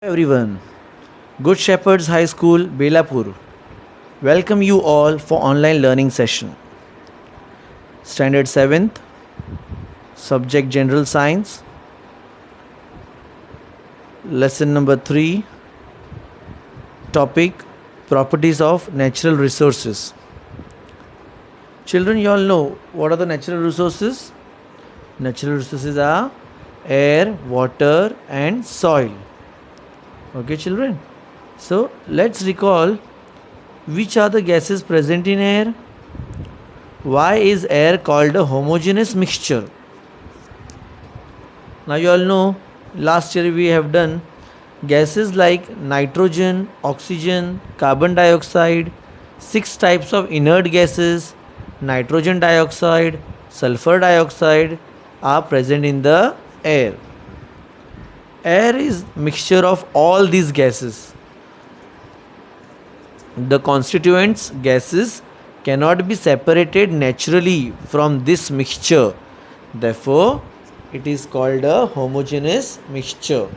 Everyone, Good Shepherds High School, Belapur, welcome you all for online learning session. Standard 7th, Subject General Science, Lesson number 3, Topic Properties of Natural Resources. Children, you all know what are the natural resources? Natural resources are air, water, and soil. Okay, children. So let's recall which are the gases present in air. Why is air called a homogeneous mixture? Now you all know last year we have done gases like nitrogen, oxygen, carbon dioxide, 6 types of inert gases, nitrogen dioxide, sulfur dioxide are present in the air. Air is mixture of all these gases. The constituents gases cannot be separated naturally from this mixture. Therefore, it is called a homogeneous mixture.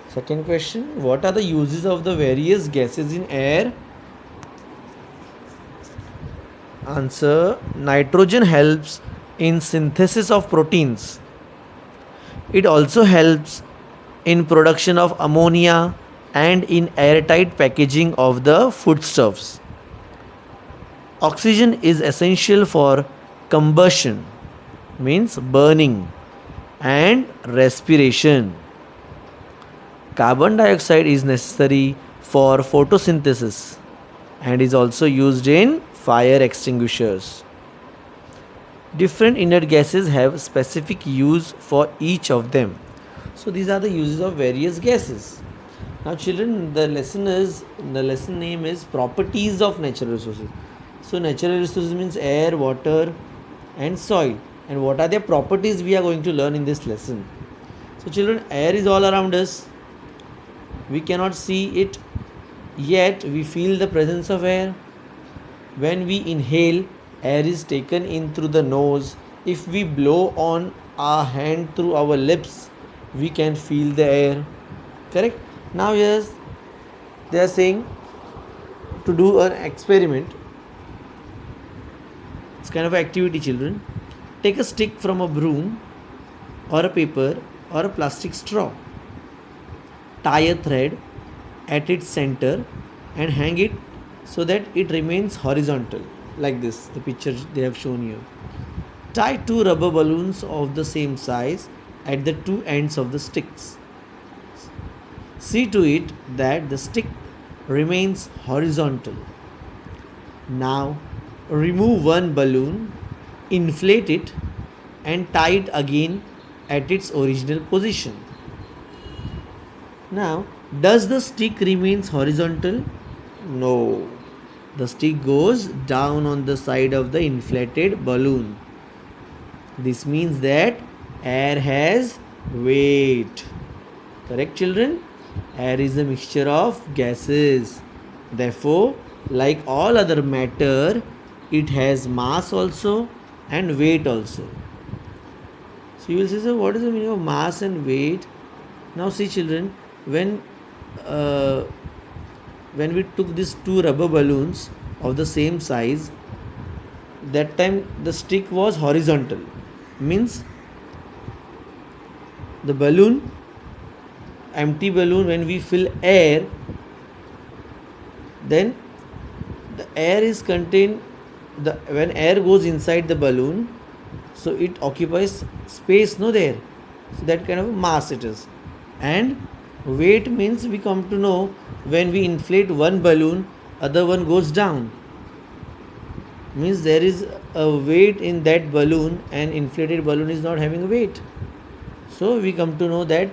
Second question, what are the uses of the various gases in air? Answer, nitrogen helps in synthesis of proteins. It also helps in production of ammonia and in airtight packaging of the foodstuffs. Oxygen is essential for combustion, means burning, and respiration. Carbon dioxide is necessary for photosynthesis and is also used in fire extinguishers. Different inert gases have specific use for each of them. So these are the uses of various gases. Now children, the lesson name is properties of natural resources. So natural resources means air, water and soil. And what are their properties we are going to learn in this lesson. So children, air is all around us. We cannot see it, yet we feel the presence of air. When we inhale, air is taken in through the nose. If we blow on our hand through our lips, we can feel the air. Correct? Now yes, they are saying to do an experiment. It's kind of an activity, children. Take a stick from a broom or a paper or a plastic straw. Tie a thread at its center and hang it so that it remains horizontal, like this, the picture they have shown you. Tie 2 rubber balloons of the same size at the 2 ends of the sticks. See to it that the stick remains horizontal. Now remove one balloon, inflate it and tie it again at its original position. Now, does the stick remains horizontal? No. The stick goes down on the side of the inflated balloon. This means that air has weight. Correct, children? Air is a mixture of gases. Therefore, like all other matter, it has mass also and weight also. So you will say, sir, what is the meaning of mass and weight? Now see, children, when we took these 2 rubber balloons of the same size, that time the stick was horizontal, means the balloon, empty balloon, when we fill air, then the air is contained, when air goes inside the balloon, so it occupies space there, so that kind of mass it is. And weight means we come to know when we inflate one balloon, other one goes down, means there is a weight in that balloon and inflated balloon is not having a weight. So we come to know that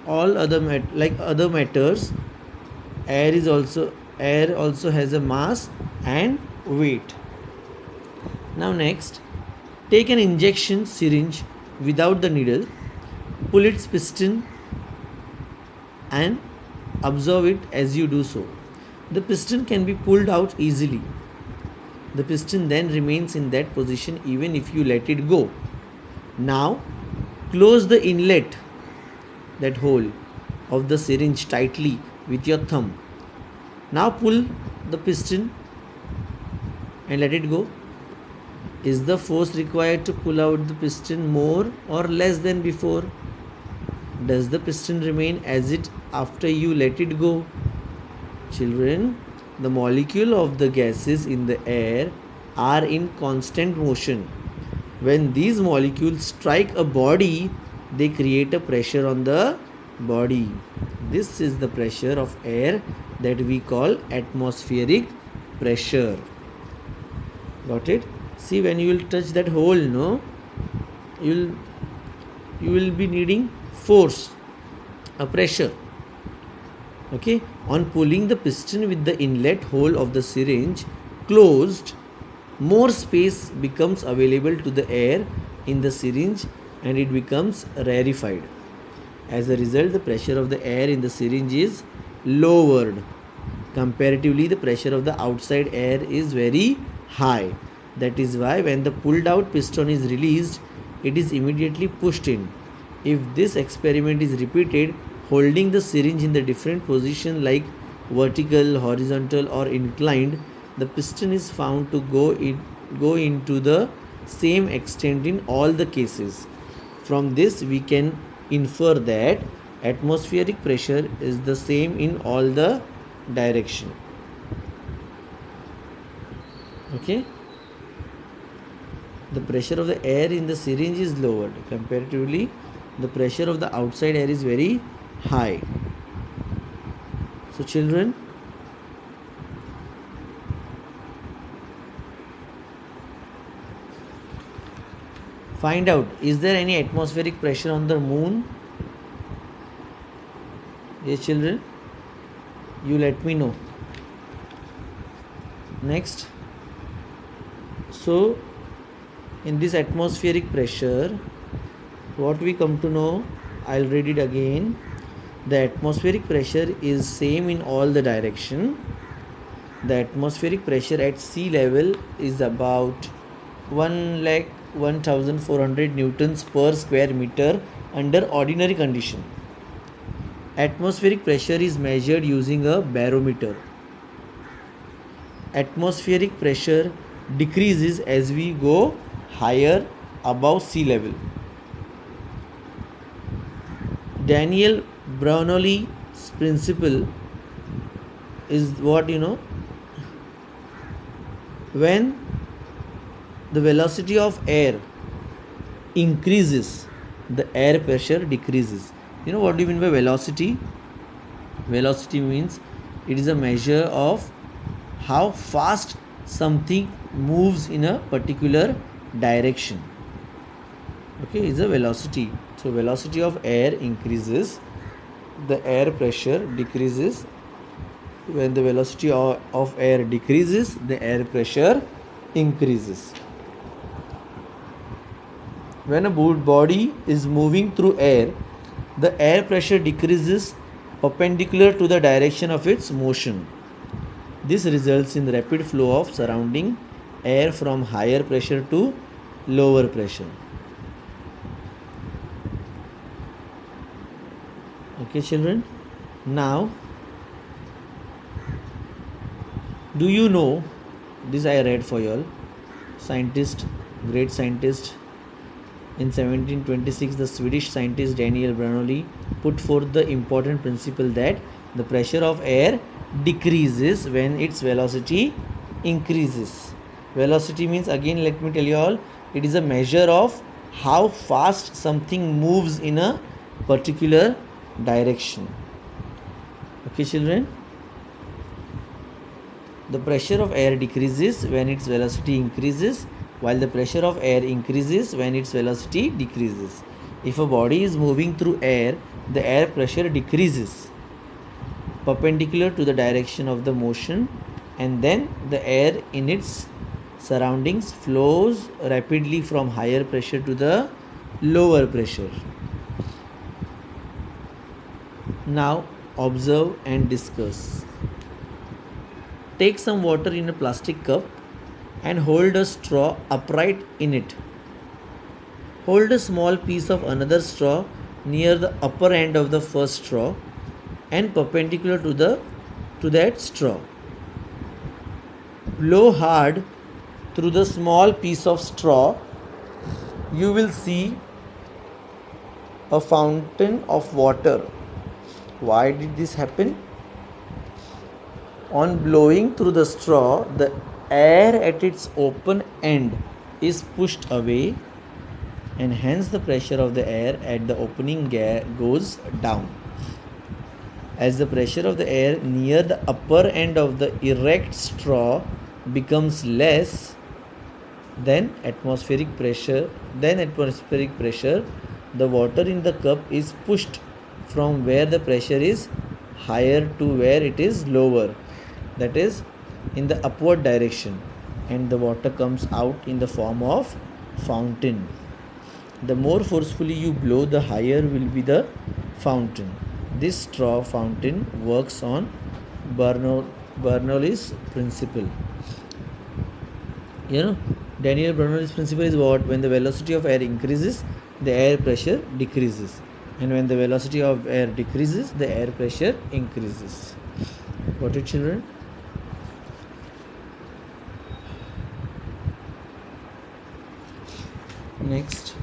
all other like other matters, air also has a mass and weight. Now next, take an injection syringe without the needle, pull its piston and observe it as you do so. The piston can be pulled out easily. The piston then remains in that position even if you let it go. Now close the inlet that hole of the syringe tightly with your thumb. Now pull the piston and let it go. Is the force required to pull out the piston more or less than before? Does the piston remain as it after you let it go? Children, the molecule of the gases in the air are in constant motion. When these molecules strike a body, they create a pressure on the body. This is the pressure of air that we call atmospheric pressure. Got it? See, when you will touch that hole, no, you will be needing force, a pressure. Okay, on pulling the piston with the inlet hole of the syringe closed, more space becomes available to the air in the syringe and it becomes rarefied. As a result, the pressure of the air in the syringe is lowered. Comparatively, the pressure of the outside air is very high. That is why when the pulled out piston is released, it is immediately pushed in. If this experiment is repeated, holding the syringe in the different position like vertical, horizontal or inclined, the piston is found to go into the same extent in all the cases. From this we can infer that atmospheric pressure is the same in all the direction. Okay, the pressure of the air in the syringe is lowered. Comparatively, the pressure of the outside air is very high. So children, find out, is there any atmospheric pressure on the moon? Yes children, you let me know. Next, so in this atmospheric pressure, what we come to know, I'll read it again. The atmospheric pressure is same in all the direction. The atmospheric pressure at sea level is about 1,1400 newtons per square meter under ordinary condition. Atmospheric pressure is measured using a barometer. Atmospheric pressure decreases as we go higher above sea level. Daniel Bernoulli's principle is what you know, when the velocity of air increases, the air pressure decreases. You know what do you mean by velocity? Velocity means it is a measure of how fast something moves in a particular direction. Okay, is a velocity. So velocity of air increases, the air pressure decreases. When the velocity of air decreases, the air pressure increases. When a body is moving through air, the air pressure decreases perpendicular to the direction of its motion. This results in rapid flow of surrounding air from higher pressure to lower pressure. Okay children, now do you know, this I read for you all, great scientist, in 1726 the Swedish scientist Daniel Bernoulli put forth the important principle that the pressure of air decreases when its velocity increases. Velocity means, again let me tell you all, it is a measure of how fast something moves in a particular direction. Okay children, the pressure of air decreases when its velocity increases, while the pressure of air increases when its velocity decreases. If a body is moving through air, the air pressure decreases perpendicular to the direction of the motion, and then the air in its surroundings flows rapidly from higher pressure to the lower pressure. Now observe and discuss. Take some water in a plastic cup and hold a straw upright in it. Hold a small piece of another straw near the upper end of the first straw and perpendicular to that straw. Blow hard through the small piece of straw. You will see a fountain of water. Why did this happen? On blowing through the straw, the air at its open end is pushed away, and hence the pressure of the air at the opening goes down. As the pressure of the air near the upper end of the erect straw becomes less than atmospheric pressure, the water in the cup is pushed from where the pressure is higher to where it is lower, that is in the upward direction, and the water comes out in the form of fountain. The more forcefully you blow, the higher will be the fountain. This straw fountain works on Bernoulli's principle. Daniel Bernoulli's principle is what? When the velocity of air increases, the air pressure decreases, and when the velocity of air decreases, the air pressure increases. Got it, children? Next,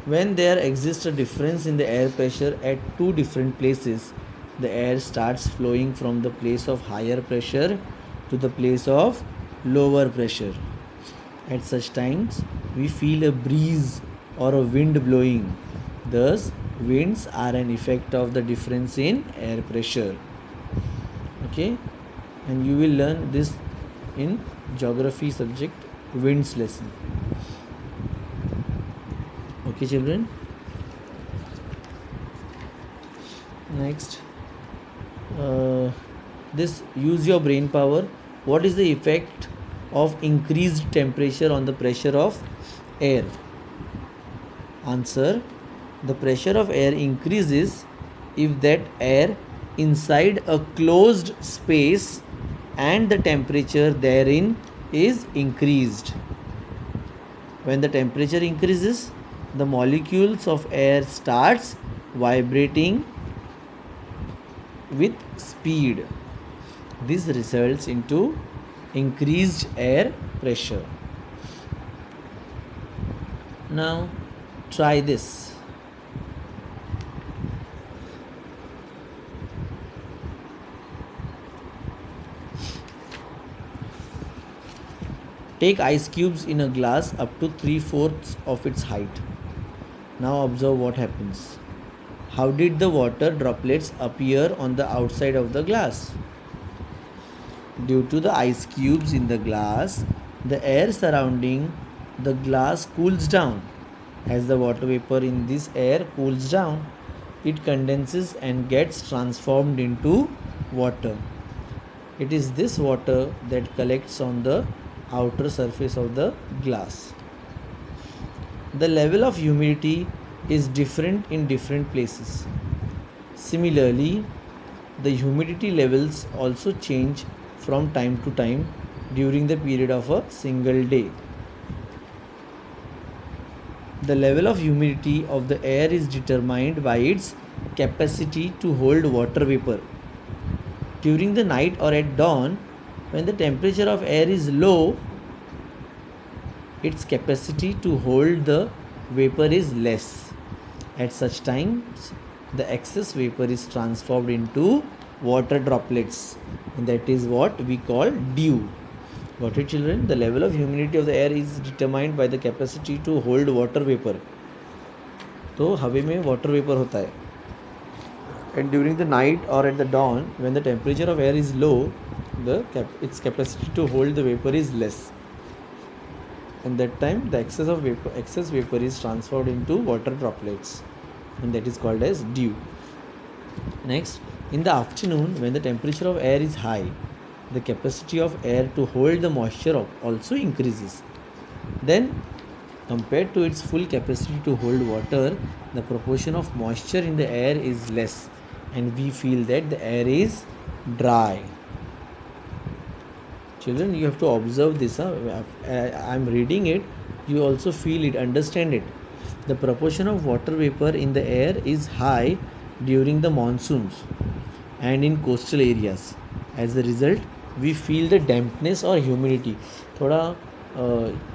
when there exists a difference in the air pressure at two different places, the air starts flowing from the place of higher pressure to the place of lower pressure. At such times, we feel a breeze or a wind blowing. Thus, winds are an effect of the difference in air pressure. Okay, and you will learn this in geography subject winds lesson. Okay, children. Next, this use your brain power. What is the effect of increased temperature on the pressure of air? Answer: the pressure of air increases if that air inside a closed space and the temperature therein is increased. When the temperature increases, the molecules of air starts vibrating with speed. This results into increased air pressure. Now try this. Take ice cubes in a glass up to 3/4 of its height. Now observe what happens. How did the water droplets appear on the outside of the glass? Due to the ice cubes in the glass, the air surrounding the glass cools down. As the water vapor in this air cools down, it condenses and gets transformed into water. It is this water that collects on the outer surface of the glass. The level of humidity is different in different places. Similarly, the humidity levels also change from time to time during the period of a single day. The level of humidity of the air is determined by its capacity to hold water vapor. During the night or at dawn, when the temperature of air is low, its capacity to hold the vapor is less. At such times, the excess vapor is transformed into water droplets, and that is what we call dew. Got it, children? The level of humidity of the air is determined by the capacity to hold water vapor. तो हवे में water vapor होता है. And during the night or at the dawn, when the temperature of air is low, its capacity to hold the vapor is less. And that time, the excess vapor is transformed into water droplets, and that is called as dew. Next, in the afternoon, when the temperature of air is high, the capacity of air to hold the moisture also increases. Then, compared to its full capacity to hold water, the proportion of moisture in the air is less, and we feel that the air is dry. Children, you have to observe this. I'm reading it. You also feel it, understand it. The proportion of water vapor in the air is high during the monsoons and in coastal areas. As a result, we feel the dampness or humidity. थोड़ा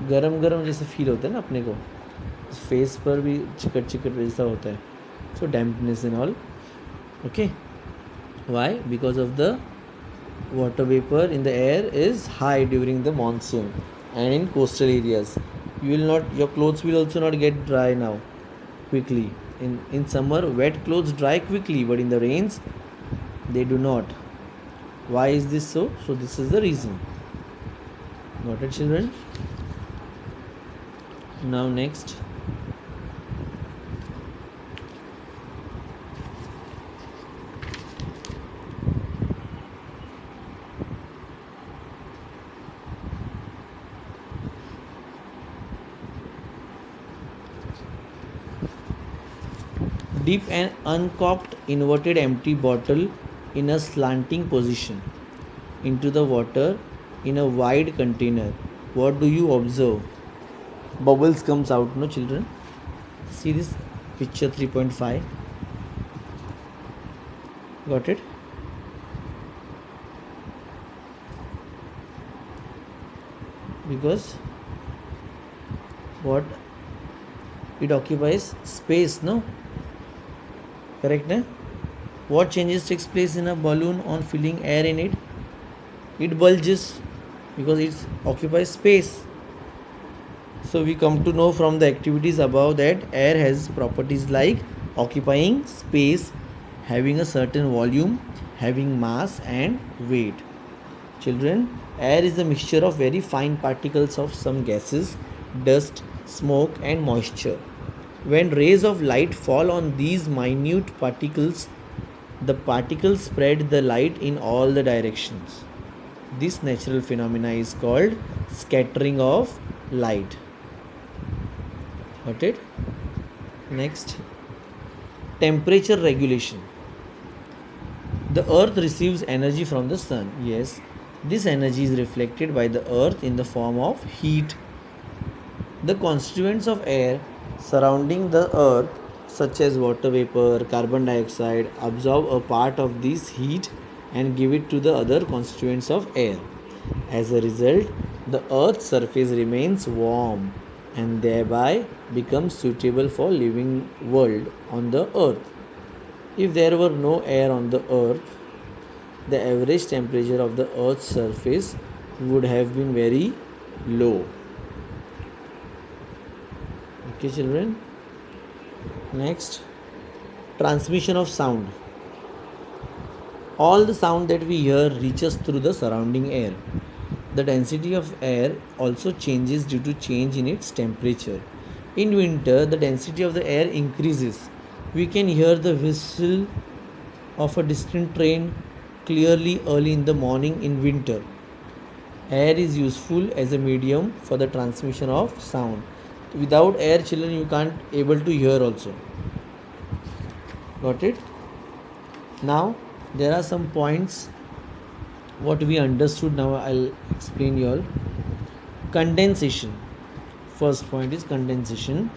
गरम गरम जैसे feel होता है ना अपने को, face पर भी चिकट चिकट जैसा होता है. सो dampness and all. Okay. Why? Because of the water vapor in the air is high during the monsoon and in coastal areas. Your clothes will also not get dry now quickly. In summer, wet clothes dry quickly, but in the rains they do not. Why is this so? So this is the reason. Got it, children? Now next. Dip an uncorked inverted empty bottle in a slanting position into the water in a wide container. What do you observe? Bubbles comes out, no children? See this picture 3.5. Got it? Because what? It occupies space, no? Correct, na? What changes takes place in a balloon on filling air in it? It bulges because it occupies space. So we come to know from the activities above that air has properties like occupying space, having a certain volume, having mass and weight. Children, air is a mixture of very fine particles of some gases, dust, smoke and moisture. When rays of light fall on these minute particles, the particles spread the light in all the directions. This natural phenomena is called scattering of light. Got it? Next, temperature regulation. The earth receives energy from the sun. Yes, this energy is reflected by the earth in the form of heat. The constituents of air surrounding the earth, such as water vapor, carbon dioxide, absorb a part of this heat and give it to the other constituents of air. As a result, the earth's surface remains warm and thereby becomes suitable for living world on the earth. If there were no air on the earth, the average temperature of the earth's surface would have been very low. Okay, children. Next, transmission of sound. All the sound that we hear reaches through the surrounding air. The density of air also changes due to change in its temperature. In winter, the density of the air increases. We can hear the whistle of a distant train clearly early in the morning in winter. Air is useful as a medium for the transmission of sound. Without air, children, you can't able to hear also. Got it? Now there are some points what we understood. Now I'll explain you all. Condensation. First point is condensation.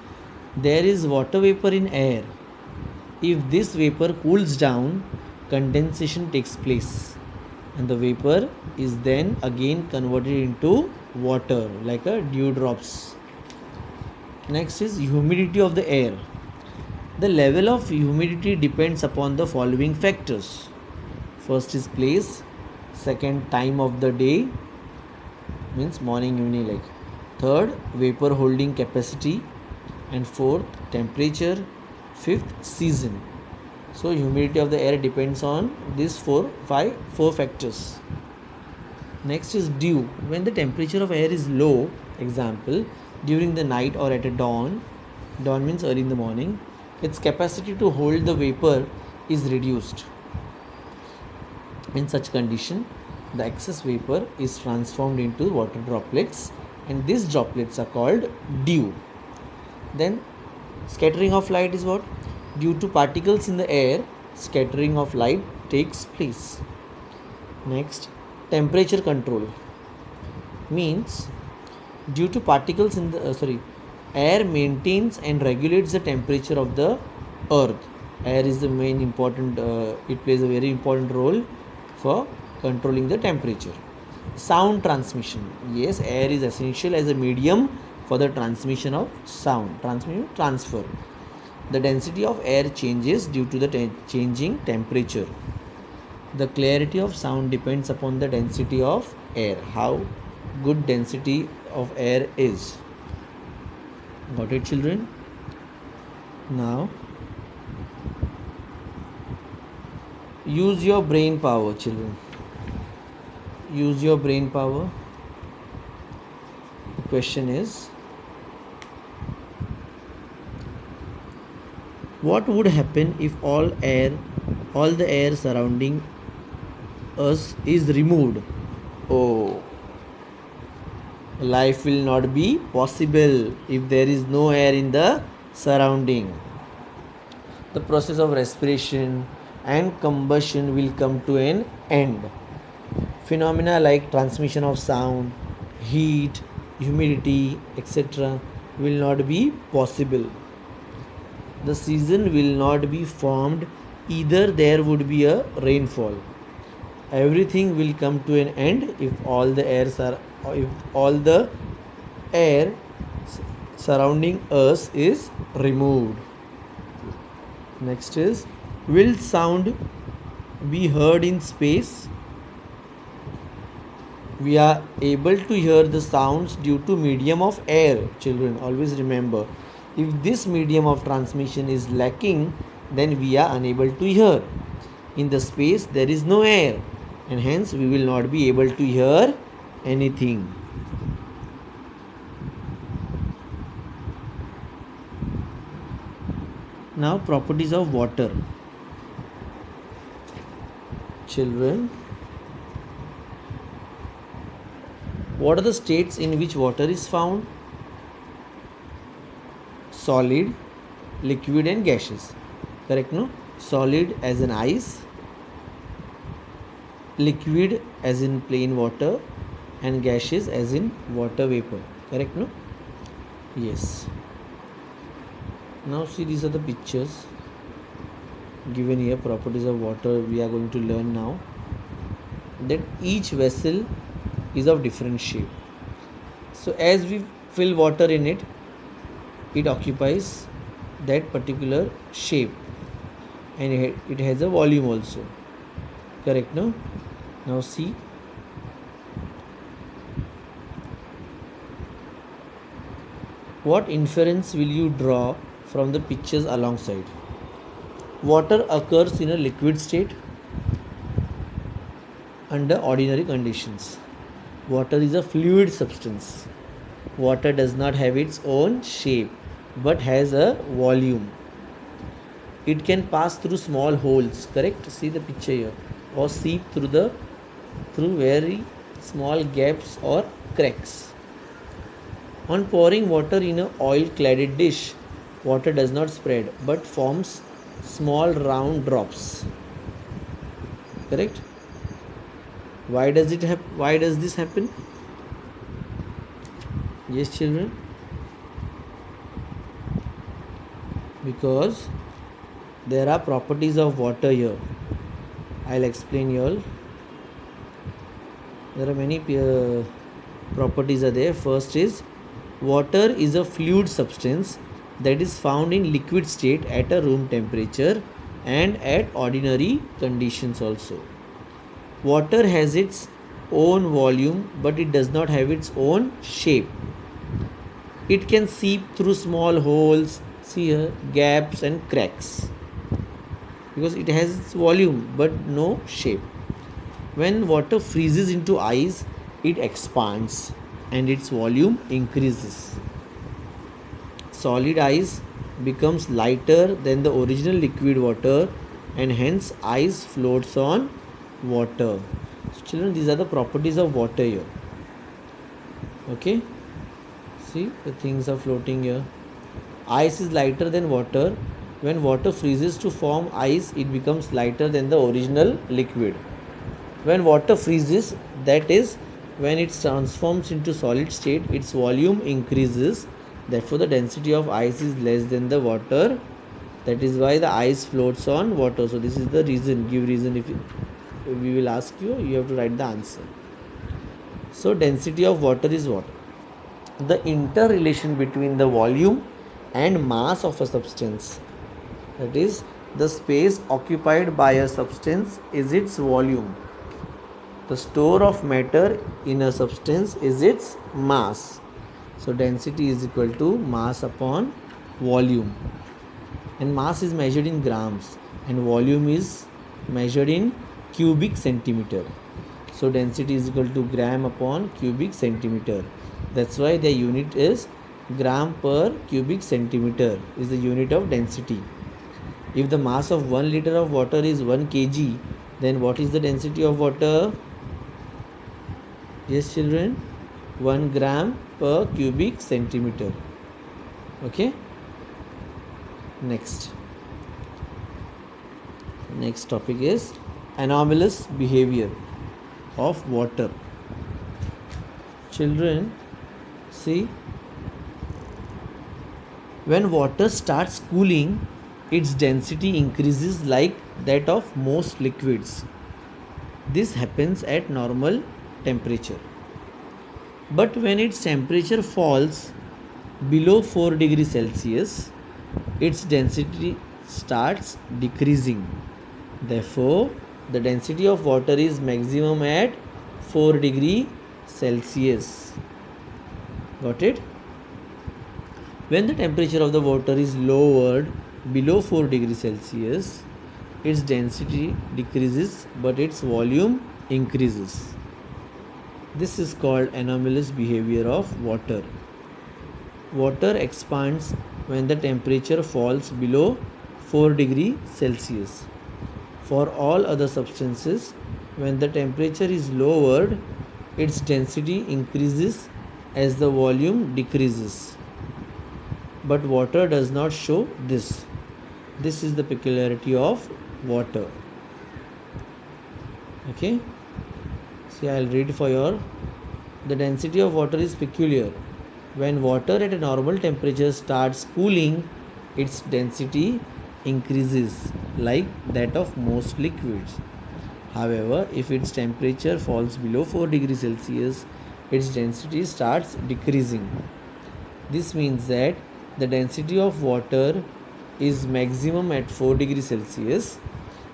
There is water vapor in air. If this vapor cools down, condensation takes place and the vapor is then again converted into water like a dewdrops. Next is humidity of the air. The level of humidity depends upon the following factors. First is place, second time of the day, means morning, evening like. Third, vapor holding capacity, and fourth, temperature. Fifth, season. So humidity of the air depends on these four factors. Next is dew. When the temperature of air is low, example, during the night or at a dawn means early in the morning, its capacity to hold the vapor is reduced. In such condition, the excess vapor is transformed into water droplets and these droplets are called dew. Then scattering of light is what? Due to particles in the air, scattering of light takes place. Next, temperature control. means due to particles in the air maintains and regulates the temperature of the earth. Air is the main important, it plays a very important role for controlling the temperature. Sound transmission, yes, air is essential as a medium for the transmission of sound. Transfer, the density of air changes due to the changing temperature. The clarity of sound depends upon the density of air, how good density of air is. Got it, children? Now use your brain power, children. Use your brain power. The question is, what would happen if all the air surrounding us is removed? Oh, life will not be possible if there is no air in the surrounding. The process of respiration and combustion will come to an end. Phenomena like transmission of sound, heat, humidity, etc. will not be possible. The season will not be formed, either there would be a rainfall. Everything will come to an end if all the air surrounding us is removed. Next is, will sound be heard in space? We are able to hear the sounds due to medium of air. Children, always remember, if this medium of transmission is lacking, then we are unable to hear. In the space there is no air, and hence we will not be able to hear anything. Now, properties of water. Children, what are the states in which water is found? Solid, liquid and gaseous. Correct, no? Solid as in ice, liquid as in plain water, and gaseous as in water vapor. Correct, no? Yes. Now see, these are the pictures given here. Properties of water we are going to learn now. That each vessel is of different shape. So as we fill water in it, it occupies that particular shape, and it has a volume also. Correct, no? Now see, what inference will you draw from the pictures alongside? Water occurs in a liquid state under ordinary conditions. Water is a fluid substance. Water does not have its own shape but has a volume. It can pass through small holes, correct? See the picture here. Or seep through very small gaps or cracks. On pouring water in an oil-cladded dish, water does not spread but forms small round drops. Correct? Why does this happen? Yes, children. Because there are properties of water here. I'll explain you all. There are many properties are there. First is, water is a fluid substance that is found in liquid state at a room temperature and at ordinary conditions also. Water has its own volume but it does not have its own shape. It can seep through small holes, see here, gaps and cracks, because it has its volume but no shape. When water freezes into ice, it expands and its volume increases. Solid ice becomes lighter than the original liquid water and hence ice floats on water. So children, these are the properties of water here. Okay, see, the things are floating here. Ice is lighter than water. When water freezes to form ice, it becomes lighter than the original liquid. When water freezes, that is, when it transforms into solid state, its volume increases. Therefore, the density of ice is less than the water. That is why the ice floats on water. So this is the reason. Give reason. If we will ask you, you have to write the answer. So density of water is what? The interrelation between the volume and mass of a substance. That is, the space occupied by a substance is its volume. The store of matter in a substance is its mass. So density is equal to mass upon volume. And mass is measured in grams and volume is measured in cubic centimeter. So density is equal to gram upon cubic centimeter. That's why the unit is gram per cubic centimeter is the unit of density. If the mass of 1 liter of water is 1 kg, then what is the density of water? Yes, children, 1 gram per cubic centimeter. Okay. Next topic is anomalous behavior of water. Children, see, when water starts cooling, its density increases like that of most liquids. This happens at normal temperature. But when its temperature falls below 4 degrees Celsius, its density starts decreasing. Therefore, the density of water is maximum at 4 degree Celsius. Got it? When the temperature of the water is lowered below 4 degrees Celsius, its density decreases but its volume increases. This is called anomalous behavior of water. Water expands when the temperature falls below 4 degrees Celsius. For all other substances, when the temperature is lowered, its density increases as the volume decreases. But water does not show this. This is the peculiarity of water. Okay. See, I'll read for you. The density of water is peculiar. When water at a normal temperature starts cooling, its density increases like that of most liquids. However, if its temperature falls below 4 degrees Celsius, its density starts decreasing. This means that the density of water is maximum at 4 degrees Celsius.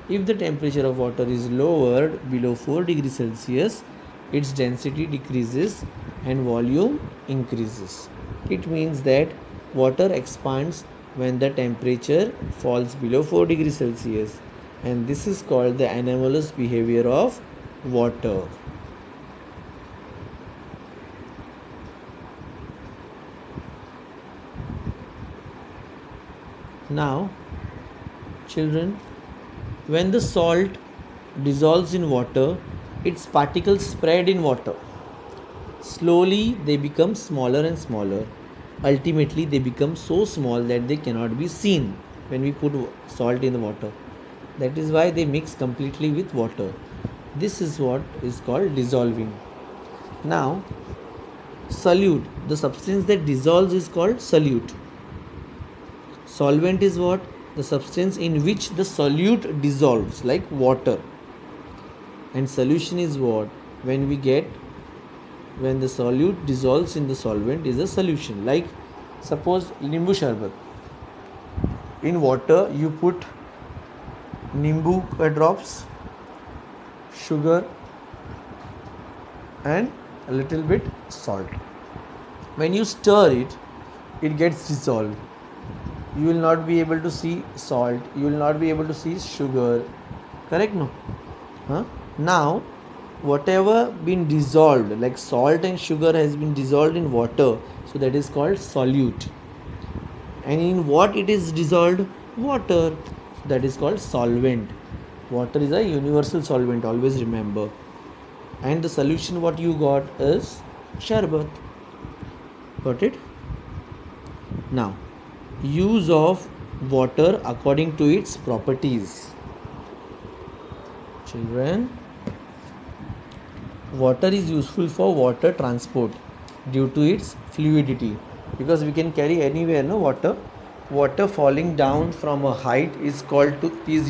If the temperature of water is lowered below 4 degrees Celsius, its density decreases and volume increases. It means that water expands when the temperature falls below 4 degrees Celsius, and this is called the anomalous behavior of water. Now, children, when the salt dissolves in water, its particles spread in water. Slowly they become smaller and smaller. Ultimately they become so small that they cannot be seen when we put salt in the water. That is why they mix completely with water. This is what is called dissolving. Now, solute, the substance that dissolves is called solute. Solvent is what? The substance in which the solute dissolves, like water. And solution is what? When the solute dissolves in the solvent is a solution. Like suppose nimbu sharbat. In water you put nimbu drops, sugar and a little bit salt. When you stir it, it gets dissolved. You will not be able to see salt, you will not be able to see sugar. Correct? No? Now, whatever been dissolved, like salt and sugar has been dissolved in water, so that is called solute. And in what it is dissolved? Water. That is called solvent. Water is a universal solvent, always remember. And the solution what you got is sharbat. Got it? Now, use of water according to its properties. Children, Water is useful for water transport due to its fluidity, because we can carry anywhere no water. Water falling down from a height is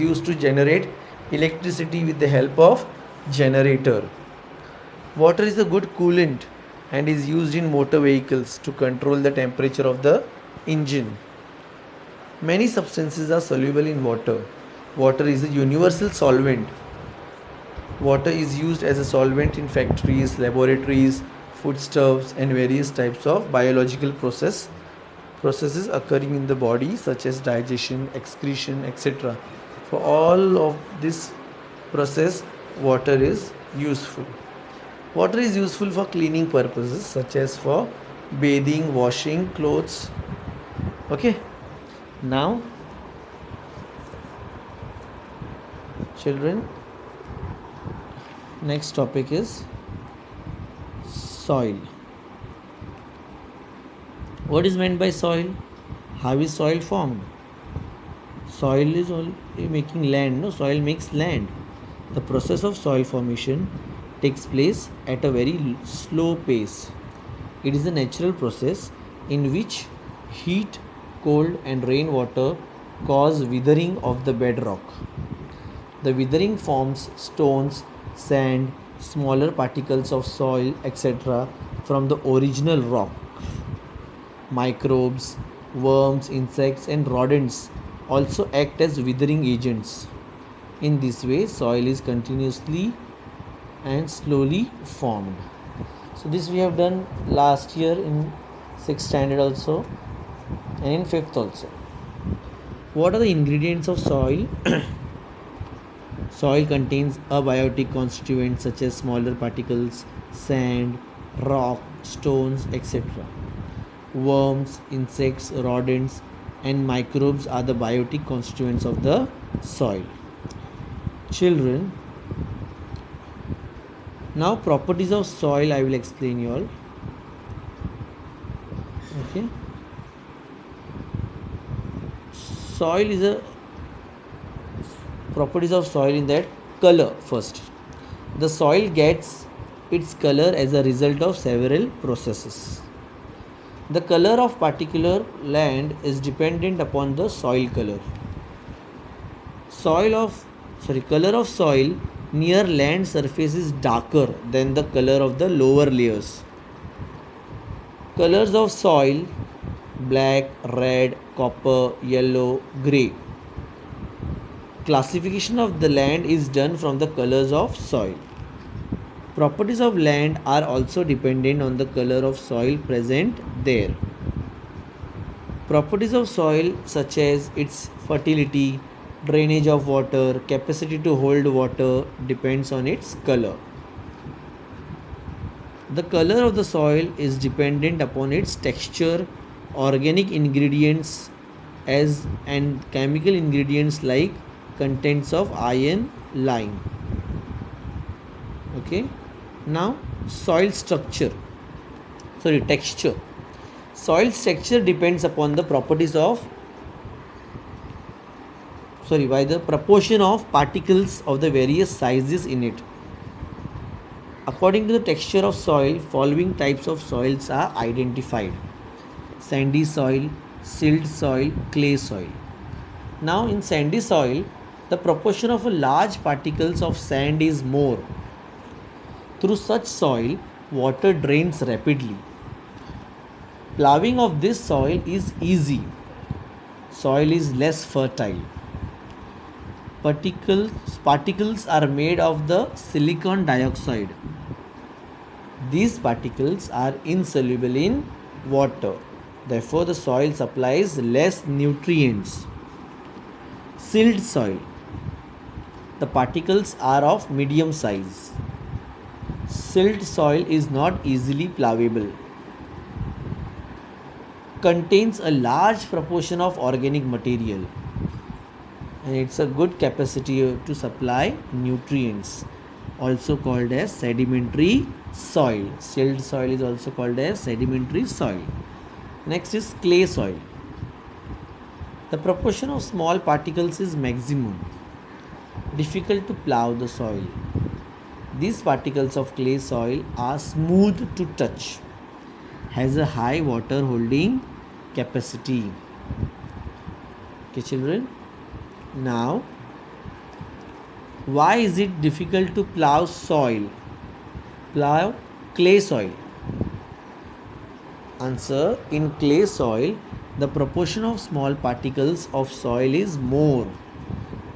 used to generate electricity with the help of generator. Water is a good coolant and is used in motor vehicles to control the temperature of the engine. Many substances are soluble in water. Water is a universal solvent. Water is used as a solvent in factories, laboratories, foodstuffs, and various types of biological processes occurring in the body, such as digestion, excretion, etc. For all of this process, water is useful. Water is useful for cleaning purposes, such as for bathing, washing clothes. Okay. Now, children, next topic is soil. What is meant by soil? How is soil formed? Soil is only making land, no? Soil makes land. The process of soil formation takes place at a very slow pace. It is a natural process in which heat, cold, and rainwater cause withering of the bedrock. The withering forms stones, sand, smaller particles of soil, etc., from the original rock. Microbes, worms, insects, and rodents also act as withering agents. In this way, soil is continuously and slowly formed. So, this we have done last year in 6th standard also and in 5th also. What are the ingredients of soil? Soil contains abiotic constituents such as smaller particles, sand, rock, stones, etc. Worms, insects, rodents, and microbes are the biotic constituents of the soil. Children, now properties of soil I will explain you all. Okay. Soil is a properties of soil in that color first. The soil gets its color as a result of several processes. The color of particular land is dependent upon the soil color. Color of soil near land surface is darker than the color of the lower layers. Colors of soil: black, red, copper, yellow, grey. Classification of the land is done from the colors of soil. Properties of land are also dependent on the color of soil present there. Properties of soil such as its fertility, drainage of water, capacity to hold water depends on its color. The color of the soil is dependent upon its texture, organic ingredients and chemical ingredients like contents of iron, lime. Okay. Now, texture. Soil texture depends upon the by the proportion of particles of the various sizes in it. According to the texture of soil, following types of soils are identified: sandy soil, silt soil, clay soil. Now, in sandy soil, the proportion of large particles of sand is more. Through such soil, water drains rapidly. Ploughing of this soil is easy. Soil is less fertile. Particles are made of the silicon dioxide. These particles are insoluble in water. Therefore, the soil supplies less nutrients. Silt soil. The particles are of medium size. Silt soil is not easily ploughable. Contains a large proportion of organic material, and it's a good capacity to supply nutrients, also called as sedimentary soil. Silt soil is also called as sedimentary soil. Next is clay soil. The proportion of small particles is maximum. Difficult to plough the soil. These particles of clay soil are smooth to touch, has a high water holding capacity. Okay, children. Now, why is it difficult to plow soil? Plow clay soil. Answer: in clay soil, the proportion of small particles of soil is more.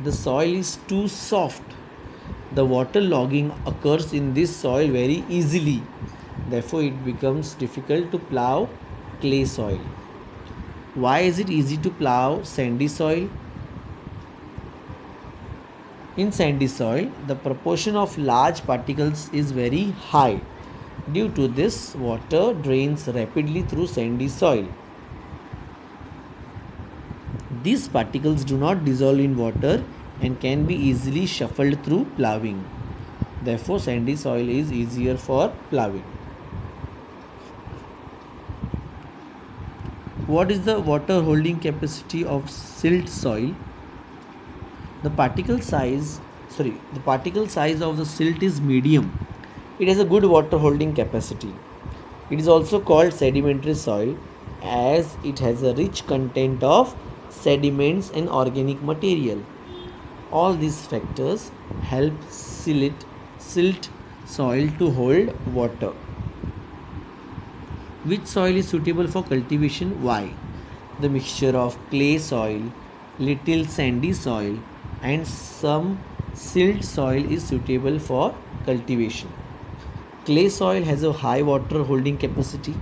The soil is too soft. The water logging occurs in this soil very easily. Therefore, it becomes difficult to plow clay soil. Why is it easy to plow sandy soil? In sandy soil, the proportion of large particles is very high. Due to this, water drains rapidly through sandy soil. These particles do not dissolve in water and can be easily shuffled through ploughing. Therefore, sandy soil is easier for ploughing. What is the water holding capacity of silt soil? The particle size of the silt is medium. It has a good water holding capacity. It is also called sedimentary soil as it has a rich content of sediments and organic material. All these factors help silt soil to hold water. Which soil is suitable for cultivation? Why? The mixture of clay soil, little sandy soil, and some silt soil is suitable for cultivation. Clay soil has a high water holding capacity.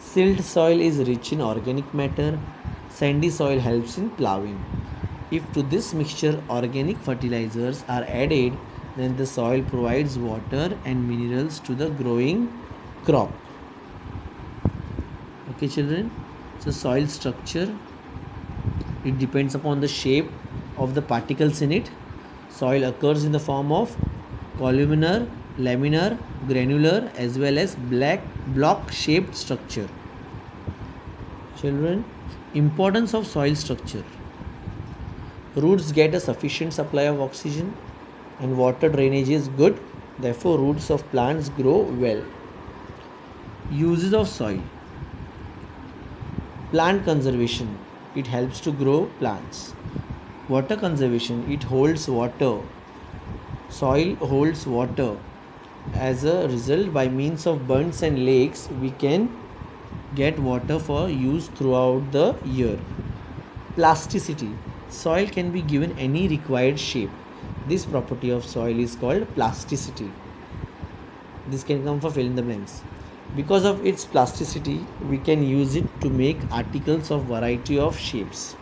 Silt soil is rich in organic matter. Sandy soil helps in ploughing. If to this mixture organic fertilizers are added, then the soil provides water and minerals to the growing crop. Okay, children. So soil structure, it depends upon the shape of the particles in it. Soil occurs in the form of columnar, laminar, granular as well as block shaped structure. Children, importance of soil structure. Roots get a sufficient supply of oxygen and water drainage is good. Therefore, roots of plants grow well. Uses of soil. Plant conservation. It helps to grow plants. Water conservation. It holds water. Soil holds water. As a result, by means of bunds and lakes, we can get water for use throughout the year. Plasticity. Soil can be given any required shape. This property of soil is called plasticity. This can come for fill in the blanks. Because of its plasticity, we can use it to make articles of variety of shapes.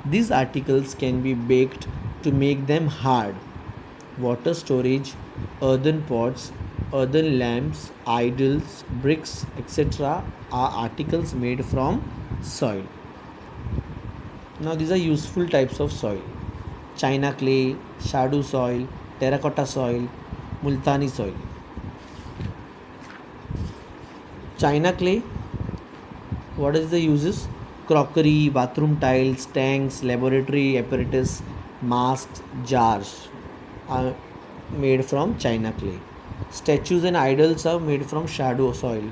These articles can be baked to make them hard. Water storage, earthen pots, earthen lamps, idols, bricks, etc. are articles made from soil. Now these are useful types of soil: china clay, shadu soil, terracotta soil, multani soil. China clay, what is the uses? Crockery, bathroom tiles, tanks, laboratory apparatus, masks, jars are made from china clay. Statues and idols are made from shadu soil.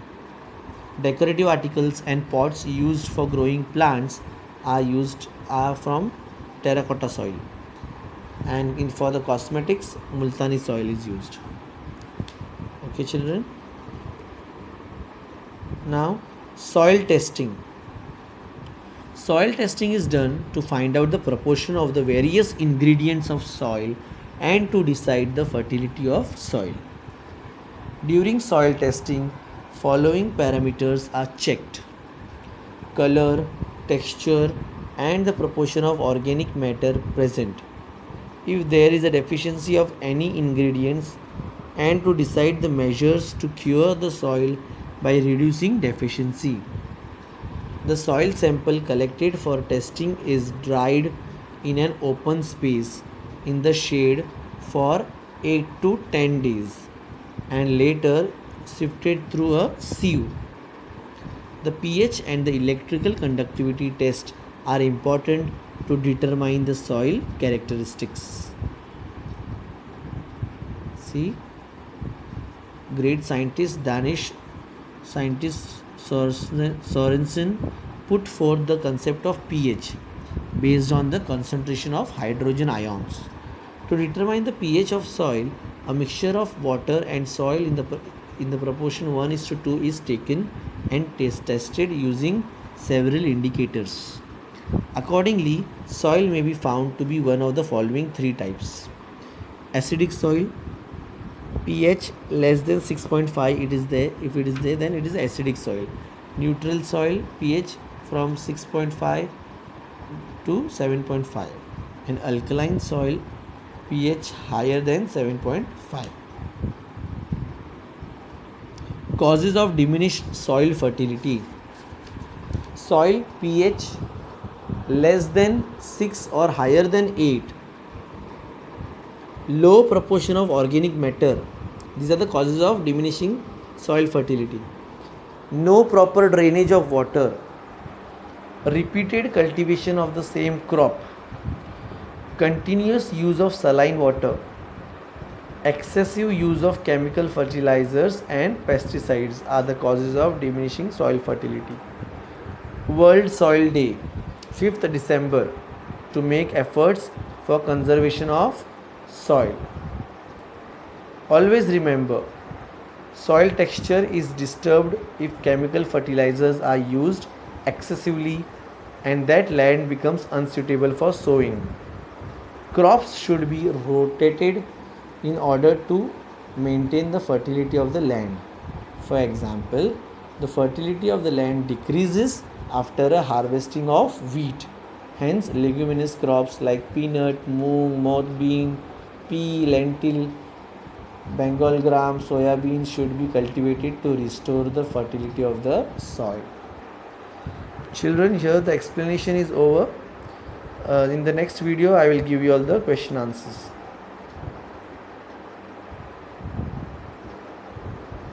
Decorative articles and pots used for growing plants are from terracotta soil. And for the cosmetics, multani soil is used. Okay, children. Now, soil testing. Soil testing is done to find out the proportion of the various ingredients of soil and to decide the fertility of soil. During soil testing, following parameters are checked: color, texture, and the proportion of organic matter present. If there is a deficiency of any ingredients, and to decide the measures to cure the soil by reducing deficiency. The soil sample collected for testing is dried in an open space in the shade for 8 to 10 days and later sifted through a sieve. The pH and the electrical conductivity test are important to determine the soil characteristics. See, great scientist Danish scientist Sorensen put forth the concept of pH based on the concentration of hydrogen ions. To determine the pH of soil, a mixture of water and soil in the proportion 1:2 is taken and tested using several indicators. Accordingly, soil may be found to be one of the following three types: acidic soil, pH less than 6.5, it is there. If it is there, then it is acidic soil. Neutral soil, pH from 6.5 to 7.5. And alkaline soil, pH higher than 7.5. Causes of diminished soil fertility. Soil pH less than 6 or higher than 8. Low proportion of organic matter. These are the causes of diminishing soil fertility. No proper drainage of water. Repeated cultivation of the same crop. Continuous use of saline water. Excessive use of chemical fertilizers and pesticides are the causes of diminishing soil fertility. World Soil Day, 5th December, to make efforts for conservation of soil. Always remember, soil texture is disturbed if chemical fertilizers are used excessively and that land becomes unsuitable for sowing. Crops should be rotated in order to maintain the fertility of the land. For example, the fertility of the land decreases after a harvesting of wheat. Hence, leguminous crops like peanut, moong, moth bean, pea, lentil, Bengal gram, soya bean should be cultivated to restore the fertility of the soil. Children, here the explanation is over. In the next video, I will give you all the question answers.